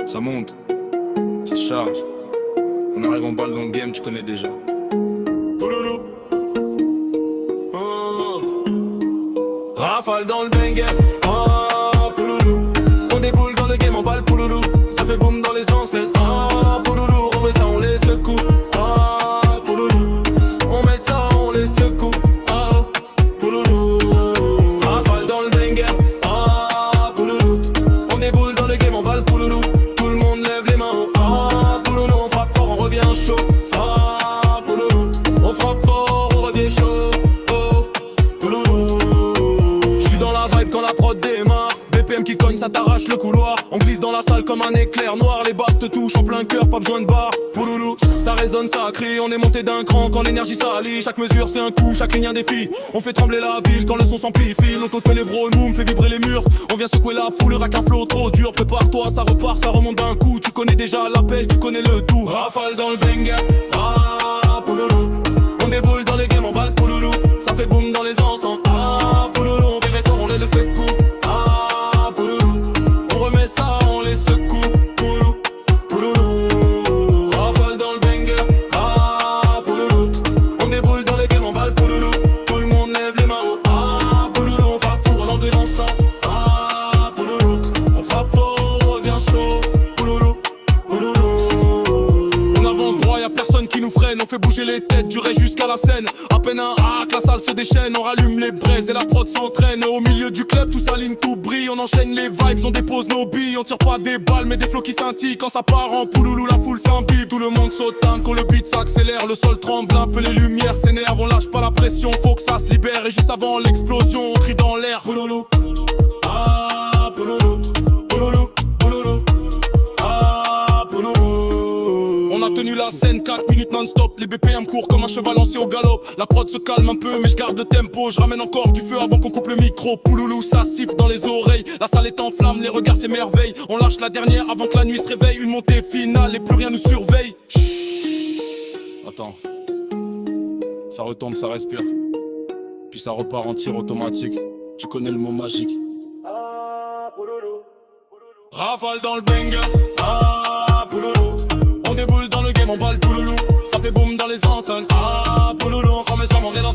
Ça monte, ça charge. On arrive en balle dans le game, tu connais déjà. Pouloulou. Oh. Rafale dans le banger. Oh, pouloulou. On déboule dans le game en balle, pouloulou. Ça fait boum dans les enceintes. Oh, pouloulou. On met ça, on les secoue. Oh, pouloulou. On met ça, on les secoue. Oh, pouloulou. Rafale dans le banger. Oh, pouloulou. On déboule dans le game en balle, pouloulou. Tout le monde lève les mains. Oh, pouloulou. On frappe fort, on revient chaud. Oh, pouloulou. On frappe fort, on revient chaud. Oh, pouloulou. J'suis dans la vibe quand la prod démarre. BPM qui cogne, ça t'arrache le couloir. On glisse dans la salle comme un éclair noir. Les basses te touchent en plein cœur, pas besoin de barre. Pouloulou, ça résonne, ça crie. On est monté d'un cran quand l'énergie s'allie. Chaque mesure c'est un coup, chaque ligne un défi. On fait trembler la ville quand le son s'amplifie. L'auto-ténébreux nous me fait vibrer les murs. On vient secouer la foule, rack un flow trop dur. Prépare-toi, ça repart, ça remonte d'un coup. Tu connais déjà l'appel, tu connais le tout. Rafale dans le banger, ah pouloulou. On déboule dans les games en balle, pouloulou. Ça fait boum dans les encens, ah pouloulou. On verrait ça, on les secoue. On les secoue, pouloulou, pouloulou. Rafale dans le banger, ah pouloulou. On déboule dans les games en balle, pouloulou. Tout le monde lève les mains haut, ah pouloulou. On frappe fort, on enlève l'encens, ah pouloulou. On frappe fort, on revient chaud, pouloulou, pouloulou. On avance droit, y'a personne qui nous freine. On fait bouger les têtes, du ré jusqu'à la scène. À peine un hack, la salle se déchaîne. On rallume les braises et la prod s'entraîne. Au milieu du club, tout s'aligne, tout brille. On enchaîne les vibes, on dépose nos billes. On tire pas des balles mais des flots qui scintillent. Quand ça part en pouloulou, la foule s'imbibe. Tout le monde saute quand le beat s'accélère. Le sol tremble un peu, les lumières s'énervent. On lâche pas la pression, faut que ça se libère. Et juste avant l'explosion, on crie dans l'air pouloulou, ah pouloulou, pouloulou, pouloulou, ah pouloulou. On a tenu la scène 4 minutes non-stop. Les BPM courent comme un cheval lancé au galop. La prod se calme un peu mais je garde le tempo. Je ramène encore du feu avant qu'on coupe le micro. Pouloulou, ça siffle dans les oreilles. La salle est en flamme, les regards s'émerveillent. On lâche la dernière avant que la nuit se réveille. Une montée finale et plus rien nous surveille. Attends. Ça retombe, ça respire. Puis ça repart en tir automatique. Tu connais le mot magique. Rafale dans le banger, ah pouloulou. On déboule dans le game, on balle pouloulou. Ça fait boum dans les enceintes, ah pouloulou. On remet ça, on vient dans